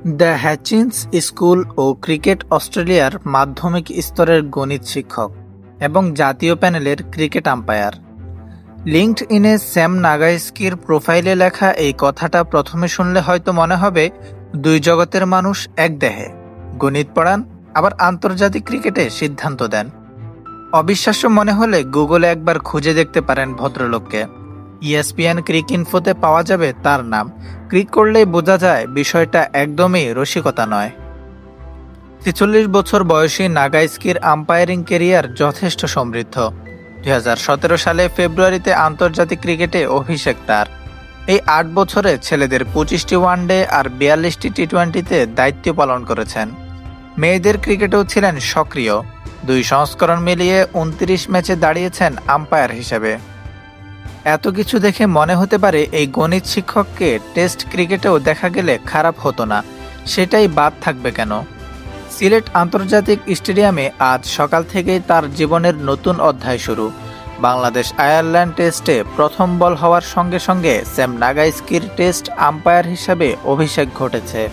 The হ্যাচিন্স school O cricket অস্ট্রেলিয়ার মাধ্যমিক স্তরের গণিত শিক্ষক এবং জাতীয় প্যানেলের ক্রিকেট আম্পায়ার। লিঙ্কডইনে স্যাম নাগাইস্কির প্রোফাইলে লেখা এই কথাটা প্রথমে শুনলে হয়তো মনে হবে দুই জগতের মানুষ এক দেহে, গণিত পড়ান আবার আন্তর্জাতিক ক্রিকেটে সিদ্ধান্ত দেন। অবিশ্বাস্য মনে হলে গুগলে একবার খুঁজে দেখতে পারেন ভদ্রলোককে। ESPN ক্রিকইনফোতে পাওয়া যাবে তার নাম। ক্লিক করলেই বোঝা যায় বিষয়টা একদমই রসিকতা নয়। ৪৬ বছর বয়সী নাগাইস্কির আম্পায়ারিং ক্যারিয়ার যথেষ্ট সমৃদ্ধ। ২০১৭ সালে ফেব্রুয়ারিতে আন্তর্জাতিক ক্রিকেটে অভিষেক তার। এই ৮ বছরে ছেলেদের ২৫টি ওয়ানডে আর ৪২টি টি-টোয়েন্টিতে দায়িত্ব পালন করেছেন। মেয়েদের ক্রিকেটেও ছিলেন সক্রিয়। ২ সংস্করণ মিলিয়ে ২৯ ম্যাচে দাঁড়িয়েছেন আম্পায়ার হিসেবে। এত কিছু দেখে মনে হতে পারে এই গণিত শিক্ষককে টেস্ট ক্রিকেটেও দেখা গেলে খারাপ হতো না, সেটাই বাদ থাকবে কেন? সিলেট আন্তর্জাতিক স্টেডিয়ামে আজ সকাল থেকেই তার জীবনের নতুন অধ্যায় শুরু। বাংলাদেশ আয়ারল্যান্ড টেস্টে প্রথম বল হওয়ার সঙ্গে সঙ্গে স্যাম নাগাইস্কির টেস্ট আম্পায়ার হিসাবে অভিষেক ঘটেছে।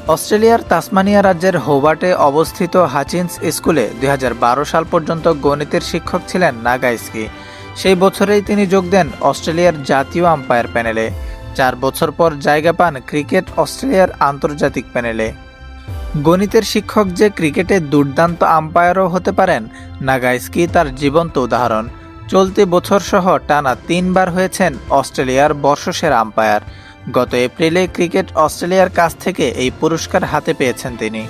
অস্ট্রেলিয়ার তাসমানিয়া রাজ্যের হোবার্টে অবস্থিত হাচিন্স স্কুলে ২০১২ সাল পর্যন্ত গণিতের শিক্ষক ছিলেন নাগাইস্কি। সেই বছরেই তিনি যোগ দেন অস্ট্রেলিয়ার জাতীয় আম্পায়ার প্যানেলে। ৪ বছর পর জায়গা পান ক্রিকেট অস্ট্রেলিয়ার আন্তর্জাতিক প্যানেলে। গণিতের শিক্ষক যে ক্রিকেটে দুর্দান্ত আম্পায়ারও হতে পারেন, নাগাইস্কি তার জীবন্ত উদাহরণ। চলতি বছরসহ টানা ৩ বার হয়েছেন অস্ট্রেলিয়ার বর্ষসেরা আম্পায়ার। গত এপ্রিলে ক্রিকেট অস্ট্রেলিয়ার কাছ থেকে এই পুরস্কার হাতে পেয়েছেন তিনি।